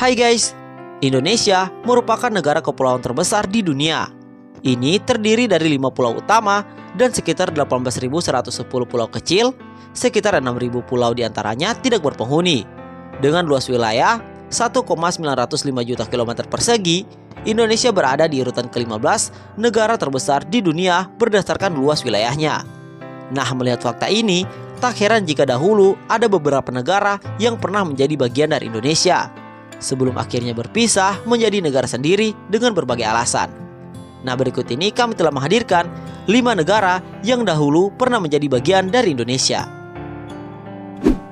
Hai guys, Indonesia merupakan negara kepulauan terbesar di dunia. Ini terdiri dari 5 pulau utama dan sekitar 18.110 pulau kecil, sekitar 6.000 pulau diantaranya tidak berpenghuni. Dengan luas wilayah 1,905 juta kilometer persegi, Indonesia berada di urutan ke-15 negara terbesar di dunia berdasarkan luas wilayahnya. Nah, melihat fakta ini, tak heran jika dahulu ada beberapa negara yang pernah menjadi bagian dari Indonesia, sebelum akhirnya berpisah menjadi negara sendiri dengan berbagai alasan. Nah, berikut ini kami telah menghadirkan 5 negara yang dahulu pernah menjadi bagian dari Indonesia.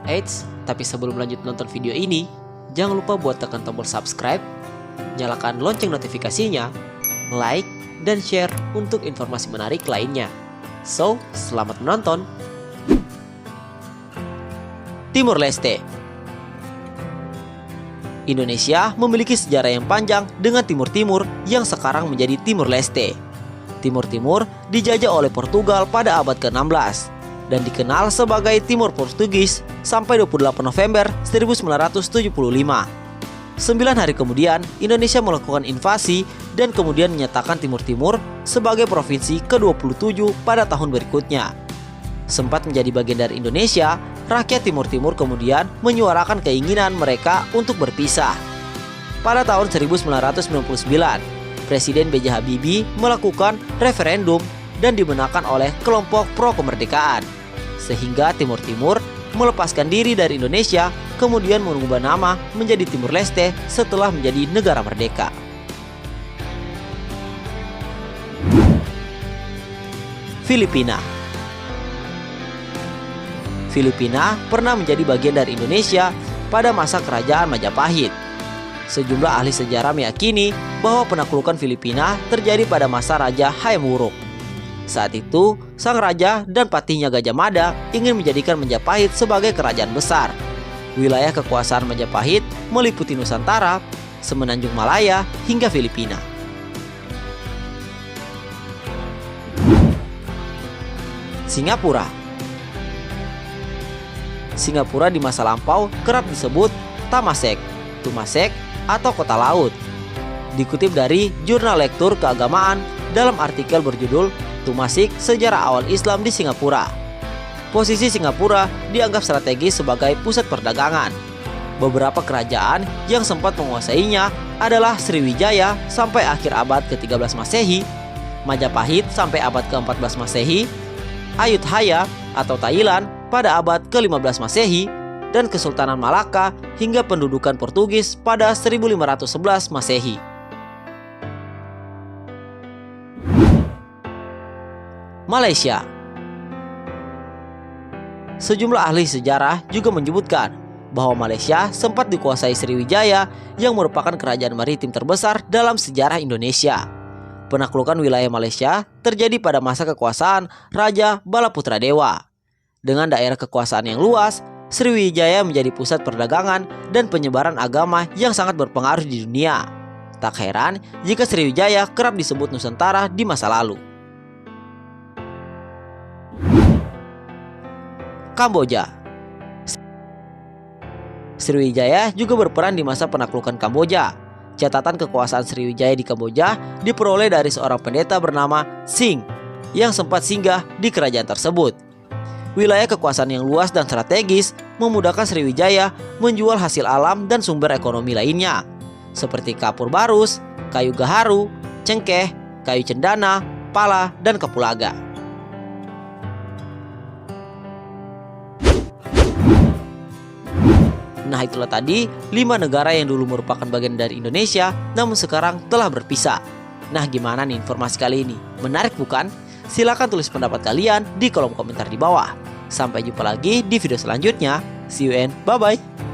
Eits, tapi sebelum lanjut nonton video ini, jangan lupa buat tekan tombol subscribe, nyalakan lonceng notifikasinya, like, dan share untuk informasi menarik lainnya. So, selamat menonton. Timur Leste. Indonesia memiliki sejarah yang panjang dengan Timur-Timur yang sekarang menjadi Timur Leste. Timur-Timur dijajah oleh Portugal pada abad ke-16 dan dikenal sebagai Timur Portugis sampai 28 November 1975. 9 hari kemudian, Indonesia melakukan invasi dan kemudian menyatakan Timur-Timur sebagai provinsi ke-27 pada tahun berikutnya. Sempat menjadi bagian dari Indonesia, rakyat Timur-Timur kemudian menyuarakan keinginan mereka untuk berpisah. Pada tahun 1999, Presiden B.J. Habibie melakukan referendum dan dimenangkan oleh kelompok pro-kemerdekaan, sehingga Timur-Timur melepaskan diri dari Indonesia, kemudian mengubah nama menjadi Timur Leste setelah menjadi negara merdeka. Filipina. Filipina pernah menjadi bagian dari Indonesia pada masa kerajaan Majapahit. Sejumlah ahli sejarah meyakini bahwa penaklukan Filipina terjadi pada masa Raja Hayam Wuruk. Saat itu, sang raja dan patihnya Gajah Mada ingin menjadikan Majapahit sebagai kerajaan besar. Wilayah kekuasaan Majapahit meliputi Nusantara, Semenanjung Malaya, hingga Filipina. Singapura. Singapura di masa lampau kerap disebut Tamasek, Tumasek, atau kota laut. Dikutip dari Jurnal Lektur Keagamaan dalam artikel berjudul Tumasik, Sejarah Awal Islam di Singapura. Posisi Singapura dianggap strategis sebagai pusat perdagangan. Beberapa kerajaan yang sempat menguasainya adalah Sriwijaya sampai akhir abad ke-13 Masehi, Majapahit sampai abad ke-14 Masehi, Ayutthaya atau Thailand pada abad ke-15 Masehi, dan Kesultanan Malaka hingga pendudukan Portugis pada 1511 Masehi. Malaysia. Sejumlah ahli sejarah juga menyebutkan bahwa Malaysia sempat dikuasai Sriwijaya yang merupakan kerajaan maritim terbesar dalam sejarah Indonesia. Penaklukan wilayah Malaysia terjadi pada masa kekuasaan Raja Balaputra Dewa. Dengan daerah kekuasaan yang luas, Sriwijaya menjadi pusat perdagangan dan penyebaran agama yang sangat berpengaruh di dunia. Tak heran jika Sriwijaya kerap disebut Nusantara di masa lalu. Kamboja. Sriwijaya juga berperan di masa penaklukan Kamboja. Catatan kekuasaan Sriwijaya di Kamboja diperoleh dari seorang pendeta bernama Singh yang sempat singgah di kerajaan tersebut. Wilayah kekuasaan yang luas dan strategis memudahkan Sriwijaya menjual hasil alam dan sumber ekonomi lainnya, seperti kapur barus, kayu gaharu, cengkeh, kayu cendana, pala, dan kapulaga. Nah, itulah tadi 5 negara yang dulu merupakan bagian dari Indonesia namun sekarang telah berpisah. Nah, gimana nih informasi kali ini? Menarik bukan? Silahkan tulis pendapat kalian di kolom komentar di bawah. Sampai jumpa lagi di video selanjutnya. See you and bye-bye.